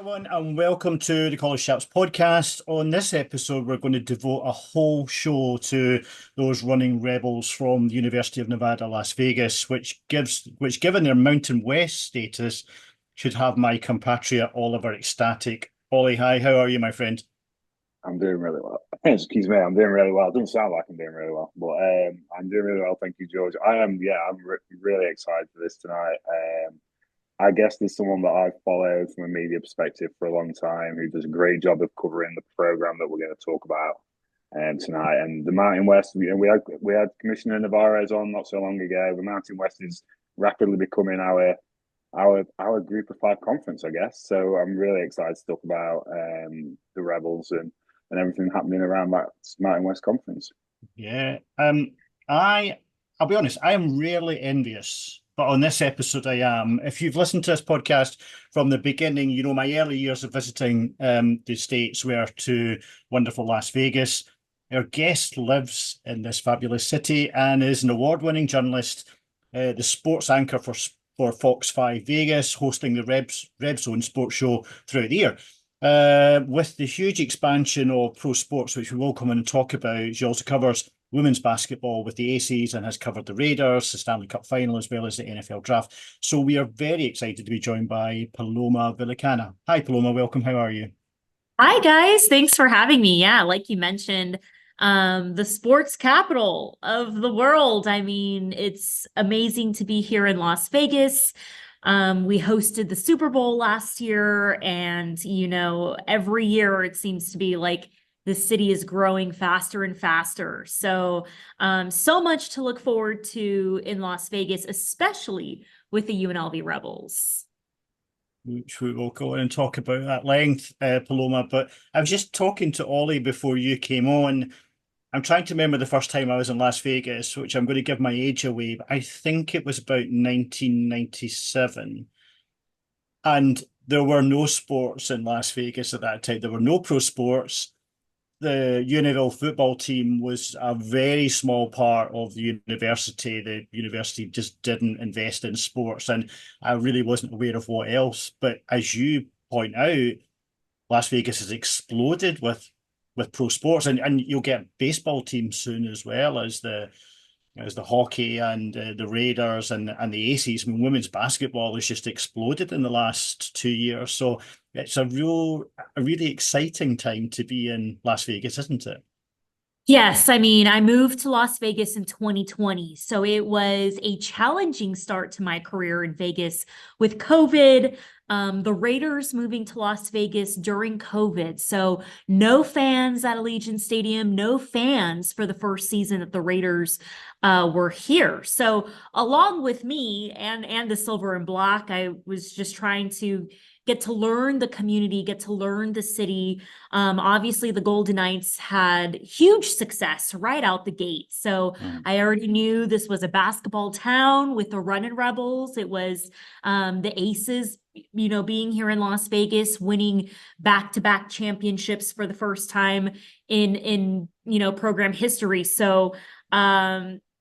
everyone, and welcome to the College Chaps podcast. On this episode, we're going to devote a whole show to those running rebels from the University of Nevada, Las Vegas, which, given their Mountain West status, should have my compatriot Oliver ecstatic. Ollie, hi, how are you, my friend? I'm doing really well. Excuse me, I'm doing really well. It doesn't sound like I'm doing really well, but I'm doing really well. Thank you, George. I'm really excited for this tonight. I guess there's someone that I've followed from a media perspective for a long time who does a great job of covering the program that we're going to talk about tonight. And the Mountain West, we had Commissioner Navarez on not so long ago. The Mountain West is rapidly becoming our group of five conference, I guess. So I'm really excited to talk about the Rebels and everything happening around that Mountain West Conference. Yeah, I'll be honest, I am rarely envious, but on this episode I am. If you've listened to this podcast from the beginning, you know my early years of visiting the States were to wonderful Las Vegas. Our guest lives in this fabulous city and is an award-winning journalist, the sports anchor for Fox 5 Vegas, hosting the Red Zone sports show throughout the year. With the huge expansion of pro sports, which we will come in and talk about, she also covers women's basketball with the Aces and has covered the Raiders, the Stanley Cup final, as well as the NFL draft. So we are very excited to be joined by Paloma Villicana. Hi, Paloma. Welcome. How are you? Hi guys, thanks for having me. Yeah, like you mentioned, the sports capital of the world. I mean, it's amazing to be here in Las Vegas. We hosted the Super Bowl last year, and every year it seems to be like the city is growing faster and faster. So much to look forward to in Las Vegas, especially with the UNLV Rebels. Which we will go and talk about at length, Paloma. But I was just talking to Ollie before you came on. I'm trying to remember the first time I was in Las Vegas, which I'm going to give my age away, but I think it was about 1997. And there were no sports in Las Vegas at that time. There were no pro sports. The UNLV football team was a very small part of the university. The university just didn't invest in sports, and I really wasn't aware of what else. But as you point out, Las Vegas has exploded with pro sports, and you'll get baseball teams soon as well as the hockey and the Raiders and the Aces. I mean, women's basketball has just exploded in the last 2 years. So it's a really exciting time to be in Las Vegas, isn't it? Yes, I mean, I moved to Las Vegas in 2020, so it was a challenging start to my career in Vegas with COVID. The Raiders moving to Las Vegas during COVID, so no fans at Allegiant Stadium, no fans for the first season that the Raiders were here. So along with me and the Silver and Black, I was just trying to get to learn the community, get to learn the city. Obviously, the Golden Knights had huge success right out the gate. So I already knew this was a basketball town with the running Rebels. It was the Aces, being here in Las Vegas, winning back-to-back championships for the first time in program history. So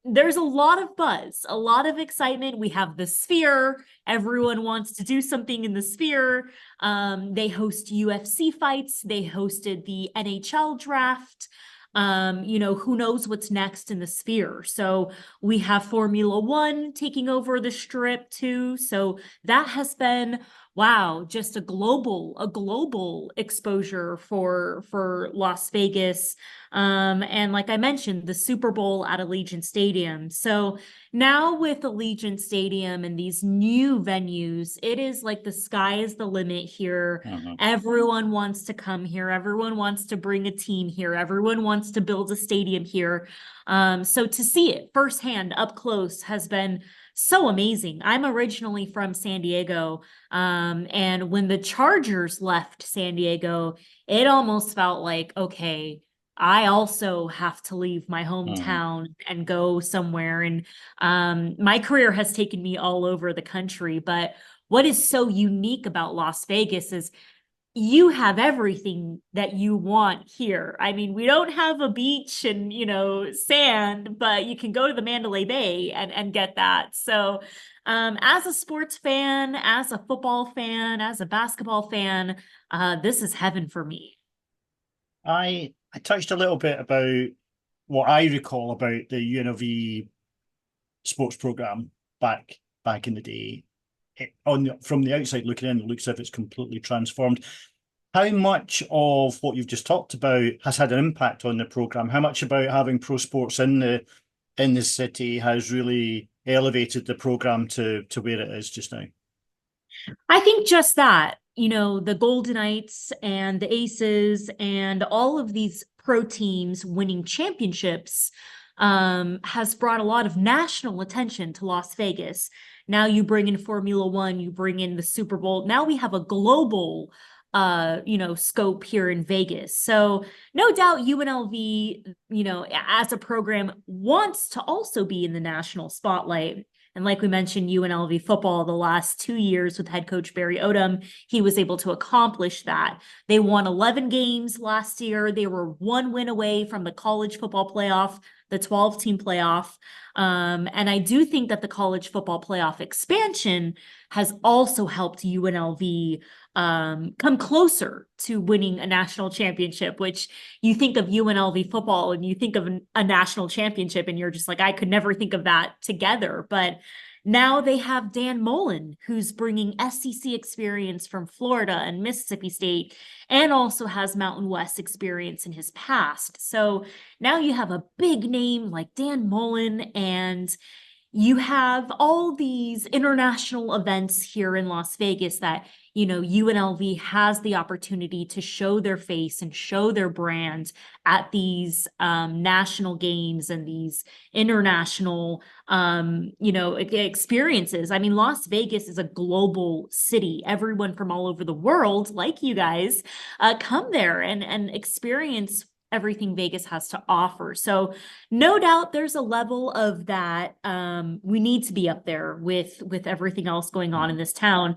there's a lot of buzz, a lot of excitement. We have the Sphere. Everyone wants to do something in the Sphere. They host UFC fights. They hosted the NHL draft. Who knows what's next in the Sphere. So we have Formula One taking over the Strip too. So that has been, wow, just a global exposure for Las Vegas. And like I mentioned, the Super Bowl at Allegiant Stadium. So now with Allegiant Stadium and these new venues, it is like the sky is the limit here. Everyone wants to come here. Everyone wants to bring a team here. Everyone wants to build a stadium here. So to see it firsthand up close has been so amazing. I'm originally from San Diego. And when the Chargers left San Diego, it almost felt like, okay, I also have to leave my hometown and go somewhere. And my career has taken me all over the country. But what is so unique about Las Vegas is you have everything that you want here. I mean, we don't have a beach and, sand, but you can go to the Mandalay Bay and get that. So As a sports fan, as a football fan, as a basketball fan, this is heaven for me. I touched a little bit about what I recall about the UNLV sports program back in the day. From the outside looking in, it looks as if it's completely transformed. How much of what you've just talked about has had an impact on the program? How much about having pro sports in the city has really elevated the program to where it is just now? I think just that, the Golden Knights and the Aces and all of these pro teams winning championships has brought a lot of national attention to Las Vegas. Now you bring in Formula One, you bring in the Super Bowl. Now we have a global scope here in Vegas. So no doubt UNLV, as a program wants to also be in the national spotlight. And like we mentioned, UNLV football, the last 2 years with head coach Barry Odom, he was able to accomplish that. They won 11 games last year. They were 1 win away from the college football playoff, the 12-team playoff. And I do think that the college football playoff expansion has also helped UNLV come closer to winning a national championship, which you think of UNLV football and you think of a national championship and you're just like, I could never think of that together. But now they have Dan Mullen, who's bringing SEC experience from Florida and Mississippi State, and also has Mountain West experience in his past. So now you have a big name like Dan Mullen, and you have all these international events here in Las Vegas that, UNLV has the opportunity to show their face and show their brand at these national games and these international, experiences. I mean, Las Vegas is a global city. Everyone from all over the world, like you guys, come there and experience everything Vegas has to offer. So no doubt there's a level of that. We need to be up there with everything else going on in this town.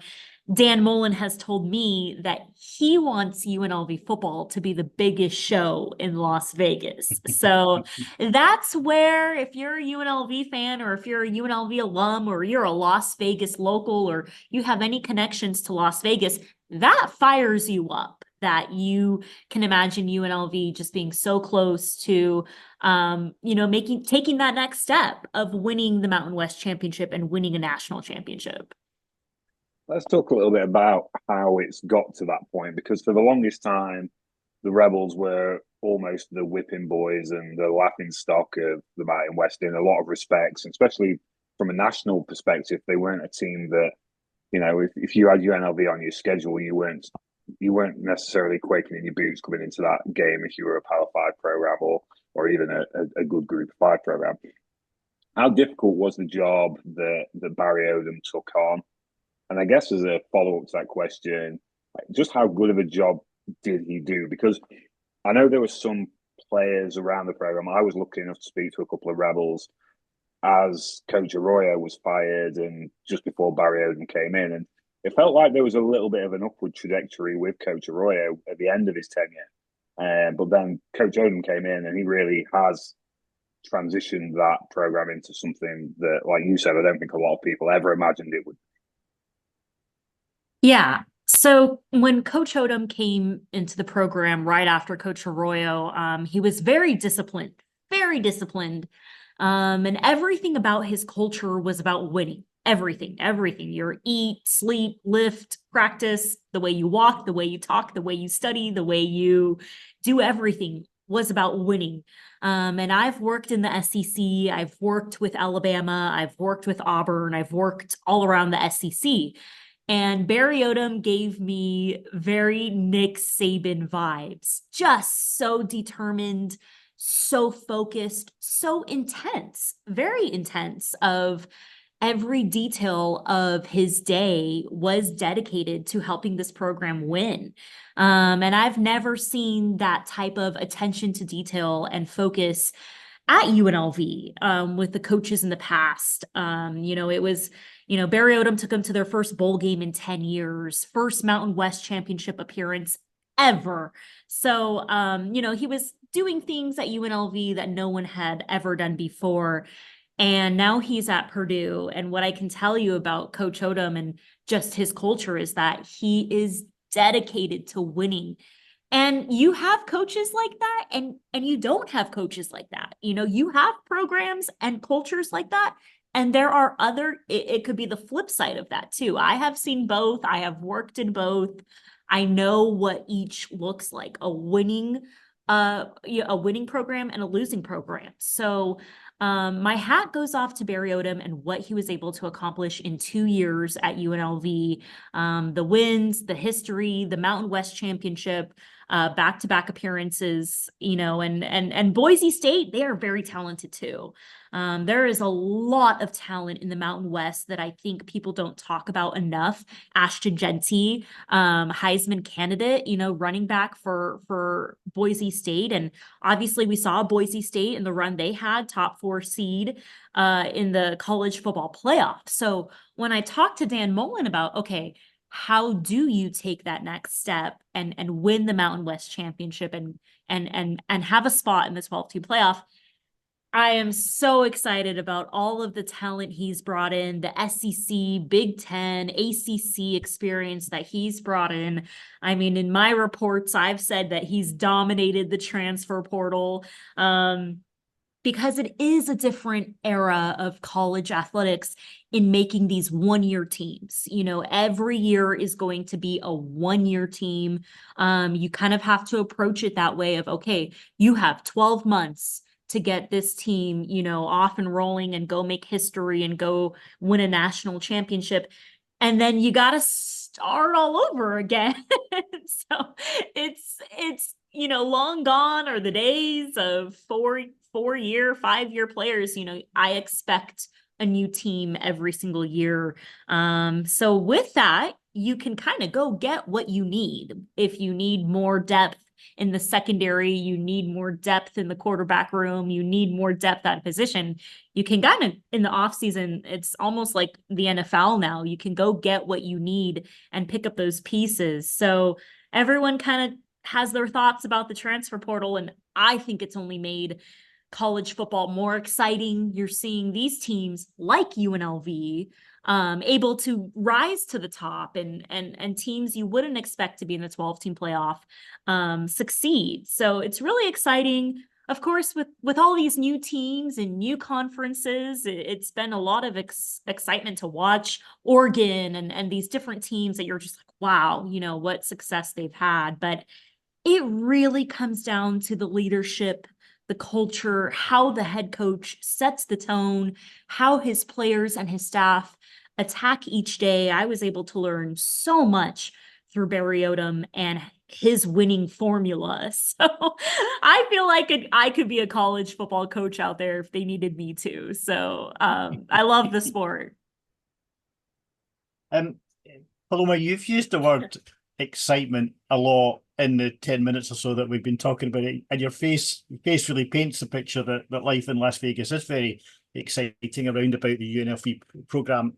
Dan Mullen has told me that he wants UNLV football to be the biggest show in Las Vegas. So that's where, if you're a UNLV fan or if you're a UNLV alum or you're a Las Vegas local or you have any connections to Las Vegas, that fires you up, that you can imagine UNLV just being so close to, taking that next step of winning the Mountain West Championship and winning a national championship. Let's talk a little bit about how it's got to that point, because for the longest time, the Rebels were almost the whipping boys and the laughing stock of the Mountain West in a lot of respects, especially from a national perspective. They weren't a team that, if you had UNLV on your schedule, you weren't necessarily quaking in your boots coming into that game if you were a Power 5 program or even a good Group of 5 program. How difficult was the job that Barry Odom took on? And I guess as a follow-up to that question, just how good of a job did he do? Because I know there were some players around the program. I was lucky enough to speak to a couple of Rebels as Coach Arroyo was fired and just before Barry Odom came in. And it felt like there was a little bit of an upward trajectory with Coach Arroyo at the end of his tenure. But then Coach Odom came in and he really has transitioned that program into something that, like you said, I don't think a lot of people ever imagined it would. Yeah. So when Coach Odom came into the program right after Coach Arroyo, he was very disciplined. And everything about his culture was about winning. Everything. Your eat, sleep, lift, practice, the way you walk, the way you talk, the way you study, the way you do everything was about winning. And I've worked in the SEC. I've worked with Alabama. I've worked with Auburn. I've worked all around the SEC. And Barry Odom gave me very Nick Saban vibes, just so determined, so focused, so intense, very intense. Of every detail of his day was dedicated to helping this program win. And I've never seen that type of attention to detail and focus at UNLV with the coaches in the past. It was, Barry Odom took them to their first bowl game in 10 years, first Mountain West Championship appearance ever. So, he was doing things at UNLV that no one had ever done before. And now he's at Purdue. And what I can tell you about Coach Odom and just his culture is that he is dedicated to winning. And you have coaches like that, and you don't have coaches like that. You have programs and cultures like that. And there are it could be the flip side of that too. I have seen both. I have worked in both. I know what each looks like, a winning program and a losing program. So my hat goes off to Barry Odom and what he was able to accomplish in 2 years at UNLV. The wins, the history, the Mountain West Championship, back-to-back appearances, and Boise State, they are very talented too. There is a lot of talent in the Mountain West that I think people don't talk about enough. Ashton Genty, Heisman candidate, running back for Boise State. And obviously we saw Boise State in the run they had, top 4 seed in the college football playoff. So when I talked to Dan Mullen about, okay, how do you take that next step and win the Mountain West Championship and have a spot in the 12-team playoff? I am so excited about all of the talent he's brought in, the SEC, Big Ten, ACC experience that he's brought in. I mean, in my reports, I've said that he's dominated the transfer portal. Because it is a different era of college athletics in making these one-year teams. Every year is going to be a one-year team. You kind of have to approach it that way of, okay, you have 12 months to get this team, off and rolling and go make history and go win a national championship. And then you got to start all over again. So it's long gone are the days of 4-year, 5-year players. I expect a new team every single year. So with that, you can kind of go get what you need. If you need more depth in the secondary, you need more depth in the quarterback room, you need more depth at position, you can kind of, in the offseason, it's almost like the NFL now. You can go get what you need and pick up those pieces. So everyone kind of has their thoughts about the transfer portal, and I think it's only made college football more exciting. You're seeing these teams like UNLV able to rise to the top, and teams you wouldn't expect to be in the 12-team playoff succeed. So it's really exciting. Of course, with all these new teams and new conferences, it's been a lot of excitement to watch Oregon and these different teams that you're just like, wow, what success they've had. But it really comes down to the leadership, the culture, how the head coach sets the tone, how his players and his staff attack each day. I was able to learn so much through Barry Odom and his winning formula. So I feel like I could be a college football coach out there if they needed me to. So I love the sport. Paloma, you've used the word excitement a lot in the 10 minutes or so that we've been talking about it, and your face really paints the picture that life in Las Vegas is very exciting around about the UNLV program.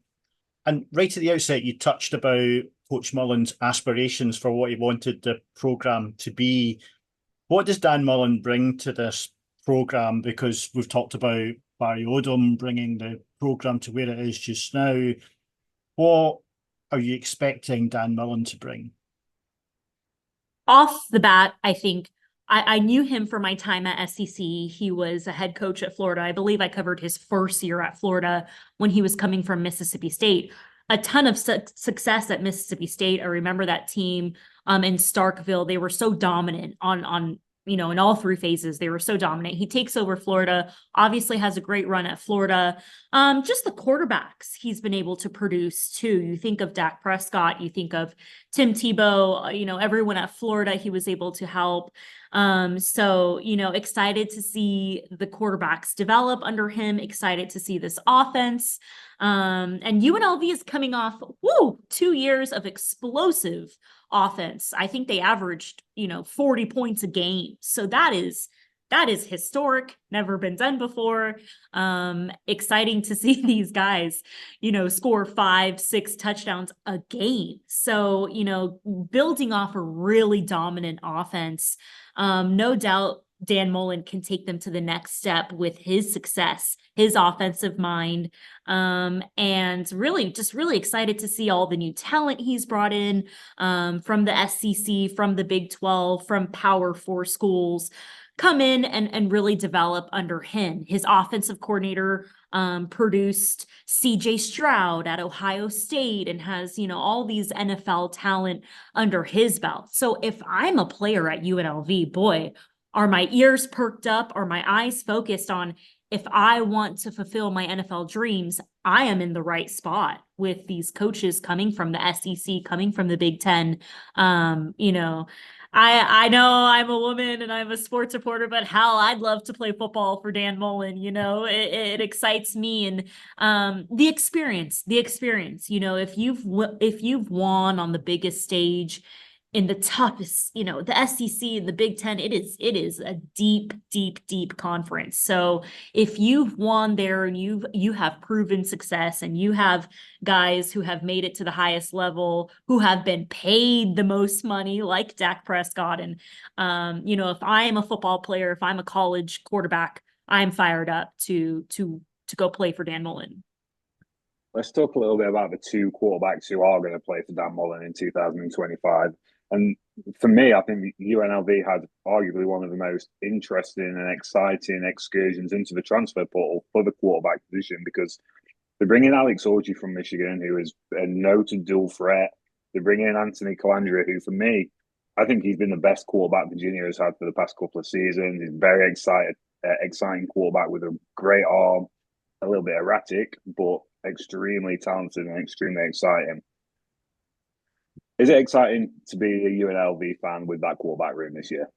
And right at the outset, you touched about Coach Mullen's aspirations for what he wanted the program to be. What does Dan Mullen bring to this program? Because we've talked about Barry Odom bringing the program to where it is just now. What are you expecting Dan Mullen to bring? Off the bat, I think I knew him from my time at SEC. He was a head coach at Florida. I believe I covered his first year at Florida when he was coming from Mississippi State. A ton of success at Mississippi State. I remember that team in Starkville. They were so dominant on in all 3 phases. They were so dominant. He takes over Florida, obviously has a great run at Florida. Just the quarterbacks he's been able to produce too. You think of Dak Prescott, you think of Tim Tebow, everyone at Florida he was able to help. So, excited to see the quarterbacks develop under him, excited to see this offense. And UNLV is coming off 2 years of explosive offense. I think they averaged, 40 points a game. So that is historic, never been done before. Exciting to see these guys, score 5-6 touchdowns a game. So, building off a really dominant offense. No doubt Dan Mullen can take them to the next step with his success, his offensive mind. And really excited to see all the new talent he's brought in, from the SEC, from the Big 12, from Power 4 schools, come in and really develop under him. His offensive coordinator produced CJ Stroud at Ohio State and has, all these NFL talent under his belt. So if I'm a player at UNLV, boy, are my ears perked up? Are my eyes focused on, if I want to fulfill my NFL dreams, I am in the right spot with these coaches coming from the SEC, coming from the Big Ten. I know I'm a woman and I'm a sports reporter, but hell, I'd love to play football for Dan Mullen. It excites me. And the experience, if you've won on the biggest stage in the toughest, the SEC and the Big Ten, it is a deep, deep, deep conference. So if you've won there and you have proven success, and you have guys who have made it to the highest level, who have been paid the most money, like Dak Prescott, and if I am a football player, if I'm a college quarterback, I'm fired up to go play for Dan Mullen. Let's talk a little bit about the two quarterbacks who are going to play for Dan Mullen in 2025. And for me, I think UNLV had arguably one of the most interesting and exciting excursions into the transfer portal for the quarterback position, because they bring in Alex Orji from Michigan, who is a noted dual threat. They bring in Anthony Colandrea, who for me, I think he's been the best quarterback Virginia has had for the past couple of seasons. He's very exciting quarterback with a great arm, a little bit erratic, but extremely talented and extremely exciting. Is it exciting to be a UNLV fan with that quarterback room this year?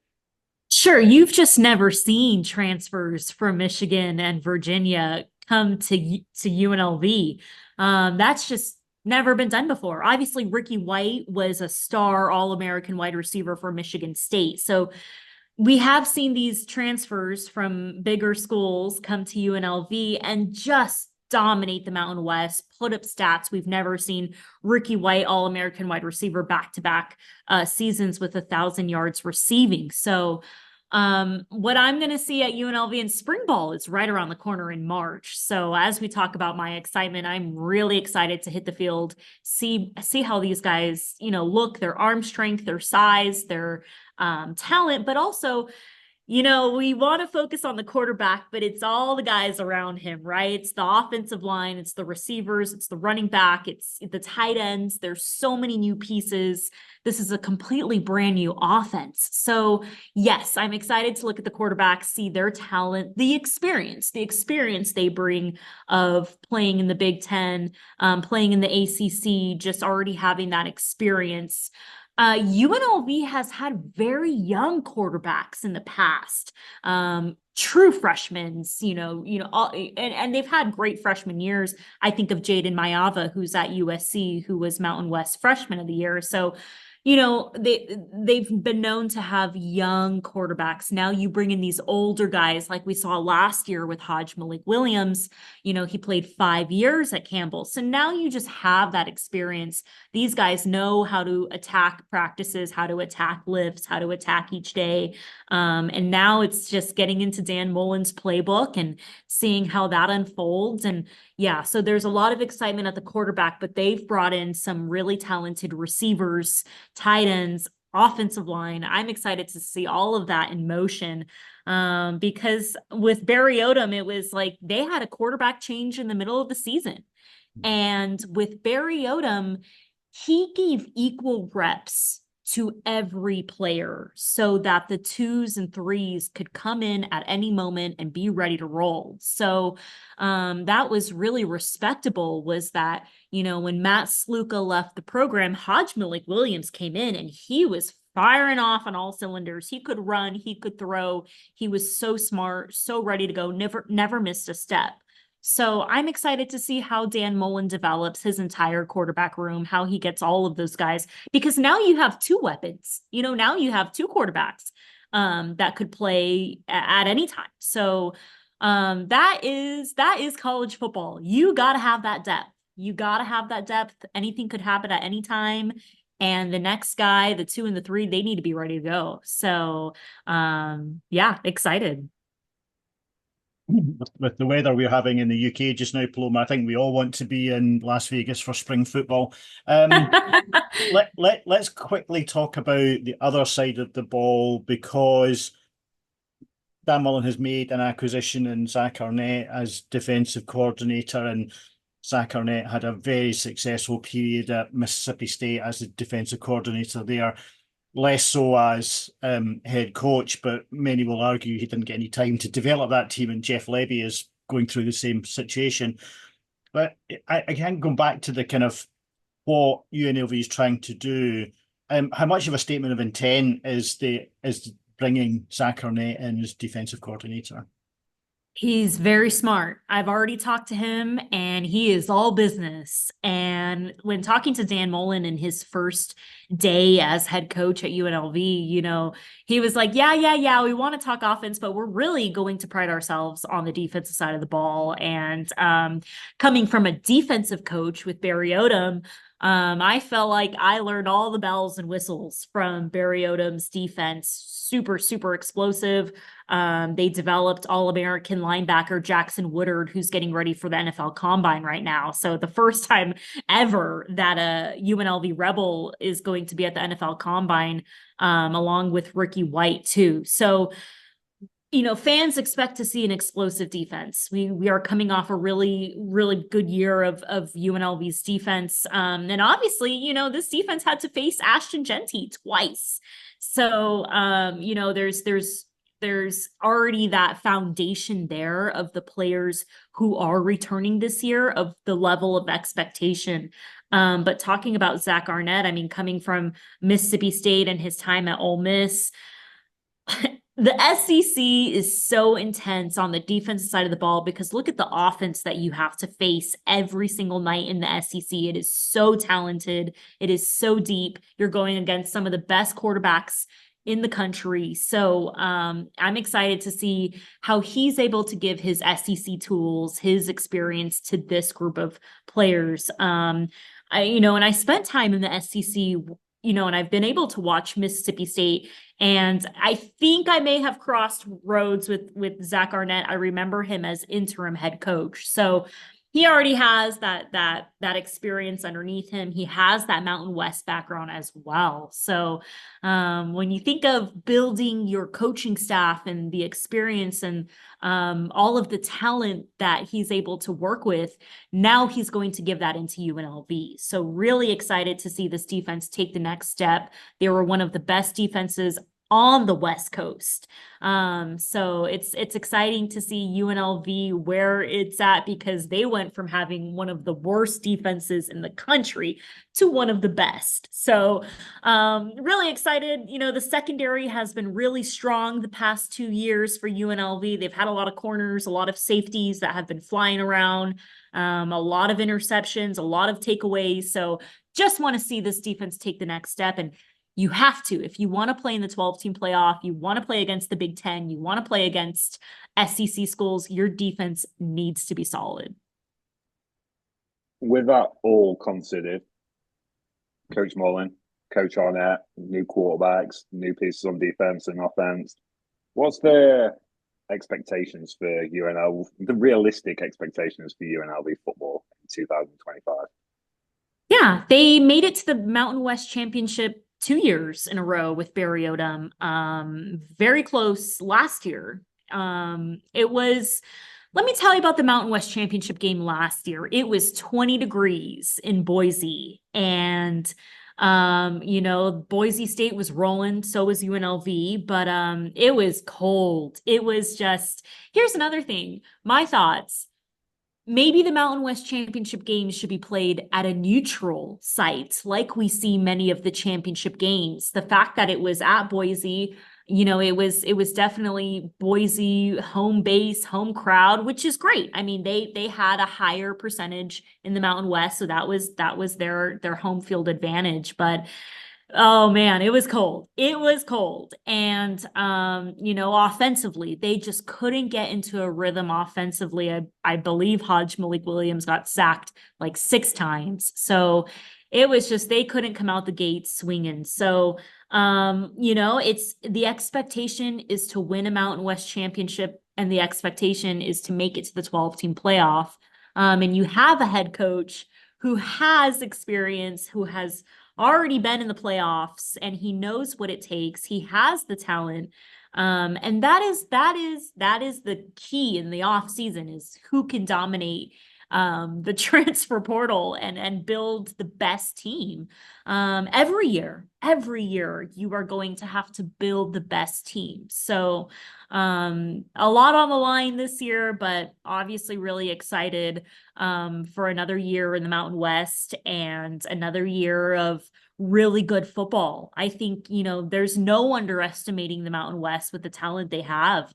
Sure. You've just never seen transfers from Michigan and Virginia come to UNLV. That's just never been done before. Obviously, Ricky White was a star All-American wide receiver for Michigan State. So we have seen these transfers from bigger schools come to UNLV and just dominate the Mountain West, put up stats we've never seen. Ricky White, All-American wide receiver, back-to-back seasons with 1,000 yards receiving. So what I'm going to see at UNLV in spring ball is right around the corner in March. So as we talk about my excitement, I'm really excited to hit the field, see how these guys, look, their arm strength, their size, their talent, but also, we want to focus on the quarterback, but it's all the guys around him, right? It's the offensive line, it's the receivers, it's the running back, it's the tight ends. There's so many new pieces. This is a completely brand new offense. So yes, I'm excited to look at the quarterbacks, see their talent, the experience they bring of playing in the Big Ten, playing in the ACC, just already having that experience. UNLV has had very young quarterbacks in the past, true freshmen, and they've had great freshman years. I think of Jaden Mayava, who's at USC, who was Mountain West Freshman of the Year. So, they've been known to have young quarterbacks. Now you bring in these older guys, like we saw last year with Malik Williams. He played 5 years at Campbell. So now you just have that experience. These guys know how to attack practices, how to attack lifts, how to attack each day. And now it's just getting into Dan Mullen's playbook and seeing how that unfolds. And yeah, so there's a lot of excitement at the quarterback, but they've brought in some really talented receivers, tight ends, offensive line. I'm excited to see all of that in motion, because with Barry Odom, it was like they had a quarterback change in the middle of the season. And with Barry Odom, he gave equal reps to every player so that the 2s and 3s could come in at any moment and be ready to roll. So that was really respectable, was that, when Matt Sluka left the program, Malik Williams came in and he was firing off on all cylinders. He could run, he could throw. He was so smart, so ready to go, never missed a step. So I'm excited to see how Dan Mullen develops his entire quarterback room, how he gets all of those guys, because now you have 2 weapons. Now you have 2 quarterbacks that could play at any time. So that is college football. You got to have that depth. Anything could happen at any time. And the next guy, the 2 and the 3, they need to be ready to go. So, yeah, excited. With the weather we're having in the UK just now, Paloma, I think we all want to be in Las Vegas for spring football. Let's quickly talk about the other side of the ball, because Dan Mullen has made an acquisition in Zach Arnett as defensive coordinator, and Zach Arnett had a very successful period at Mississippi State as a defensive coordinator there. Less so as head coach, but many will argue he didn't get any time to develop that team, and Jeff Lebby is going through the same situation. But I can't go back to the kind of what UNLV is trying to do. How much of a statement of intent is bringing Zach Arnett in as defensive coordinator? He's very smart. I've already talked to him and he is all business. And when talking to Dan Mullen in his first day as head coach at UNLV, he was like, yeah, we want to talk offense, but we're really going to pride ourselves on the defensive side of the ball. And coming from a defensive coach with Barry Odom, I felt like I learned all the bells and whistles from Barry Odom's defense. Super, super explosive. They developed All-American linebacker Jackson Woodard, who's getting ready for the NFL Combine right now. So the first time ever that a UNLV Rebel is going to be at the NFL Combine, along with Ricky White too. So, fans expect to see an explosive defense. We are coming off a really, really good year of UNLV's defense. And obviously, this defense had to face Ashton Genty twice. So, there's already that foundation there of the players who are returning this year, of the level of expectation. But talking about Zach Arnett, I mean, coming from Mississippi State and his time at Ole Miss, the SEC is so intense on the defensive side of the ball, because look at the offense that you have to face every single night in the SEC. It is so talented. It is so deep. You're going against some of the best quarterbacks in the country. So I'm excited to see how he's able to give his SEC tools, his experience to this group of players. And I spent time in the SEC, and I've been able to watch Mississippi State, and I think I may have crossed roads with Zach Arnett. I remember him as interim head coach. So he already has that experience underneath him. He has that Mountain West background as well. So when you think of building your coaching staff and the experience and all of the talent that he's able to work with, now he's going to give that into UNLV. So really excited to see this defense take the next step. They were one of the best defenses on the West Coast. So it's exciting to see UNLV where it's at, because they went from having one of the worst defenses in the country to one of the best. So really excited. The secondary has been really strong the past 2 years for UNLV. They've had a lot of corners, a lot of safeties that have been flying around, a lot of interceptions, a lot of takeaways. So just want to see this defense take the next step. And you have to, if you want to play in the 12-team playoff, you want to play against the Big Ten, you want to play against SEC schools, your defense needs to be solid. With that all considered, Coach Mullen, Coach Arnett, new quarterbacks, new pieces on defense and offense, what's the expectations for UNLV, the realistic expectations for UNLV football in 2025? Yeah, they made it to the Mountain West Championship 2 years in a row with Barry Odom. Very close last year. It was, let me tell you about the Mountain West Championship game last year. It was 20 degrees in Boise, and Boise State was rolling, so was UNLV, but it was cold. It was just, here's another thing, my thoughts. Maybe the Mountain West Championship games should be played at a neutral site, like we see many of the championship games. The fact that it was at Boise, it was definitely Boise home base, home crowd, which is great. I mean, they had a higher percentage in the Mountain West, so that was their home field advantage. But oh man, it was cold. It was cold. And, offensively, they just couldn't get into a rhythm offensively. I believe Malik Williams got sacked like 6 times. So it was just, they couldn't come out the gate swinging. So, it's the expectation is to win a Mountain West championship, and the expectation is to make it to the 12-team playoff. And you have a head coach who has experience, who has already been in the playoffs, and he knows what it takes. He has the talent. And that is the key in the off season, is who can dominate the transfer portal and build the best team. Every year you are going to have to build the best team. So a lot on the line this year, but obviously really excited for another year in the Mountain West and another year of really good football. I think, there's no underestimating the Mountain West with the talent they have.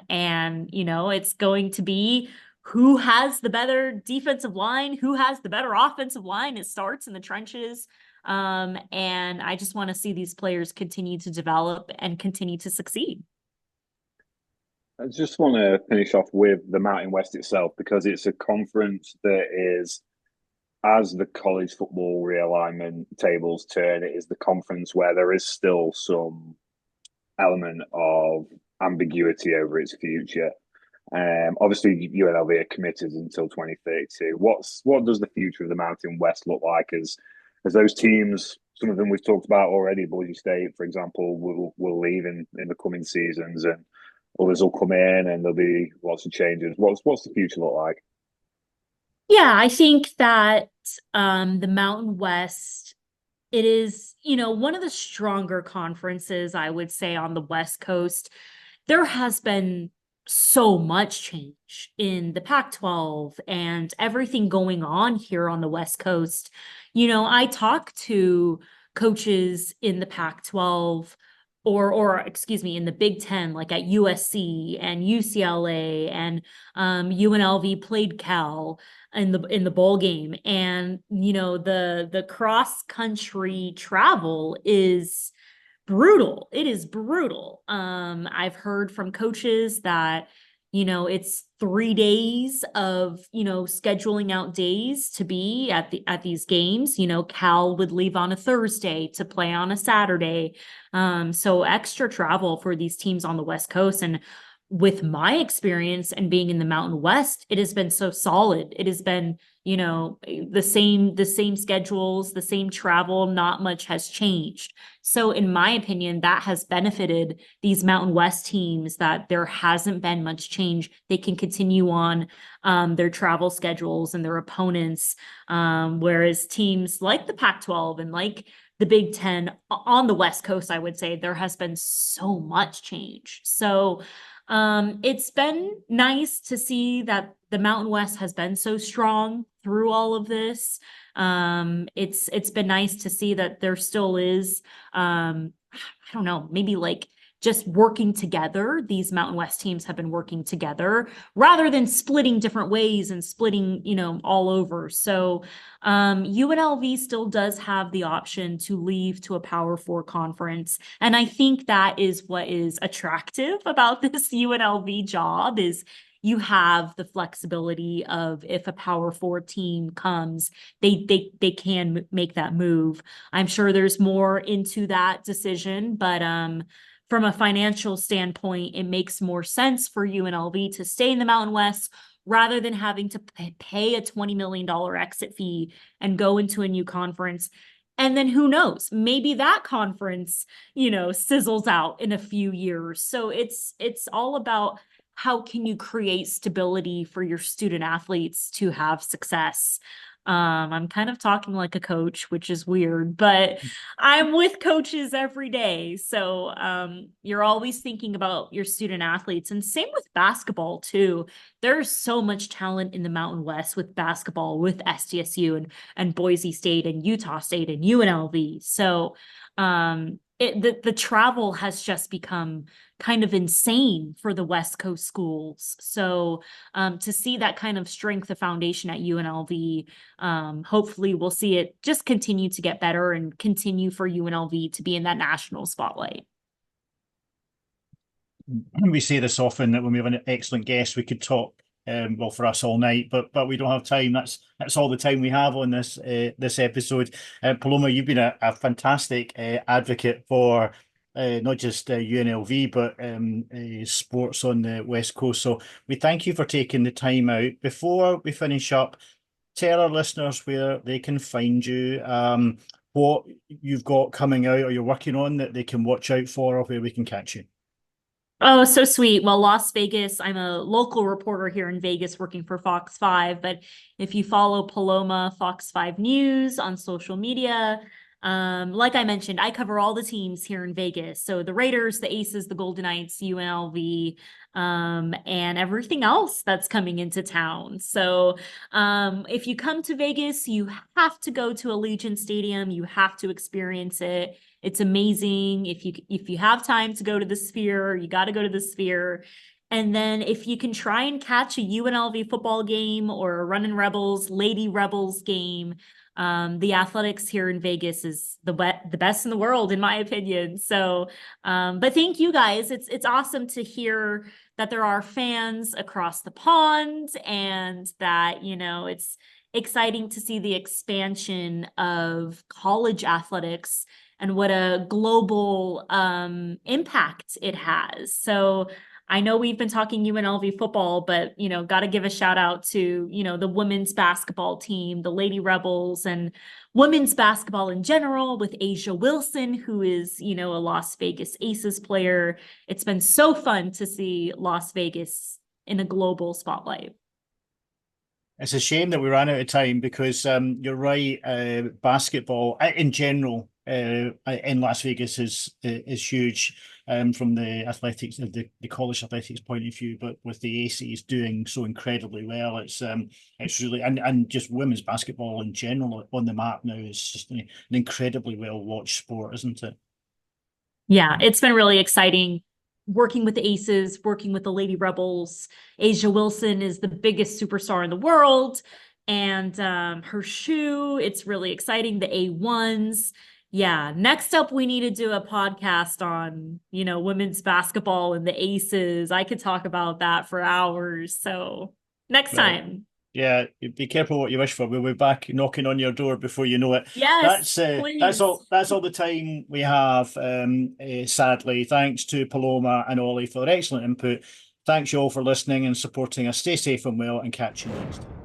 It's going to be who has the better defensive line, who has the better offensive line. It starts in the trenches. And I just want to see these players continue to develop and continue to succeed. I just want to finish off with the Mountain West itself, because it's a conference that is, as the college football realignment tables turn, it is the conference where there is still some element of ambiguity over its future. Obviously, UNLV are committed until 2032. What does the future of the Mountain West look like as those teams? Some of them we've talked about already. Boise State, for example, will leave in the coming seasons, and others will come in, and there'll be lots of changes. What's the future look like? Yeah, I think that the Mountain West, it is, one of the stronger conferences, I would say, on the West Coast. There has been so much change in the Pac-12 and everything going on here on the West Coast. I talk to coaches in the Pac-12 or excuse me, in the Big Ten, like at USC and UCLA, and UNLV played Cal in the bowl game. And, the cross-country travel is brutal. It is brutal. I've heard from coaches that, it's 3 days of, scheduling out days to be at these games. Cal would leave on a Thursday to play on a Saturday. So extra travel for these teams on the West Coast. And with my experience and being in the Mountain West, it has been so solid. It has been, the same schedules, the same travel, not much has changed. So in my opinion, that has benefited these Mountain West teams, that there hasn't been much change. They can continue on their travel schedules and their opponents, whereas teams like the Pac-12 and like the Big Ten on the West Coast, I would say there has been so much change. So it's been nice to see that the Mountain West has been so strong through all of this. It's been nice to see that there still is, I don't know, maybe like just working together. These Mountain West teams have been working together rather than splitting different ways and splitting, all over. So UNLV still does have the option to leave to a Power Four conference. And I think that is what is attractive about this UNLV job, is you have the flexibility of, if a Power Four team comes, they can make that move. I'm sure there's more into that decision, but from a financial standpoint, it makes more sense for UNLV to stay in the Mountain West rather than having to pay a $20 million exit fee and go into a new conference. And then who knows, maybe that conference, sizzles out in a few years. So it's all about, how can you create stability for your student athletes to have success? I'm kind of talking like a coach, which is weird, but I'm with coaches every day. So you're always thinking about your student athletes, and same with basketball too. There's so much talent in the Mountain West with basketball, with SDSU and Boise State and Utah State and UNLV. So the travel has just become kind of insane for the West Coast schools. So to see that kind of strength of foundation at UNLV, hopefully we'll see it just continue to get better and continue for UNLV to be in that national spotlight. We say this often, that when we have an excellent guest, we could talk well, for us all night, but we don't have time. That's all the time we have on this episode. Paloma, you've been a fantastic advocate for not just UNLV, but sports on the West Coast. So we thank you for taking the time out. Before we finish up, tell our listeners where they can find you, what you've got coming out or you're working on that they can watch out for, or where we can catch you. Oh, so sweet. Well, Las Vegas, I'm a local reporter here in Vegas working for Fox 5, but if you follow Paloma Fox 5 News on social media, like I mentioned, I cover all the teams here in Vegas. So the Raiders, the Aces, the Golden Knights, UNLV, and everything else that's coming into town. So if you come to Vegas, you have to go to Allegiant Stadium. You have to experience it. It's amazing. If you have time to go to the Sphere, you got to go to the Sphere. And then if you can try and catch a UNLV football game or a Runnin' Rebels, Lady Rebels game, the athletics here in Vegas is the best in the world, in my opinion. So, but thank you guys. It's awesome to hear that there are fans across the pond, and that, it's exciting to see the expansion of college athletics and what a global impact it has. So I know we've been talking UNLV football, but, got to give a shout out to, the women's basketball team, the Lady Rebels, and women's basketball in general with Asia Wilson, who is, a Las Vegas Aces player. It's been so fun to see Las Vegas in a global spotlight. It's a shame that we ran out of time because you're right, basketball in general in Las Vegas is huge from the athletics, the college athletics point of view, but with the Aces doing so incredibly well, it's really, and just women's basketball in general on the map now is just an incredibly well watched sport, isn't it? Yeah, it's been really exciting working with the Aces, working with the Lady Rebels. Asia Wilson is the biggest superstar in the world, and her shoe, it's really exciting. The A1s. Yeah. Next up, we need to do a podcast on, women's basketball and the Aces. I could talk about that for hours. So next time. Yeah, be careful what you wish for. We'll be back knocking on your door before you know it. Yes, that's all the time we have. Sadly, thanks to Paloma and Ollie for their excellent input. Thanks you all for listening and supporting us. Stay safe and well, and catch you next time.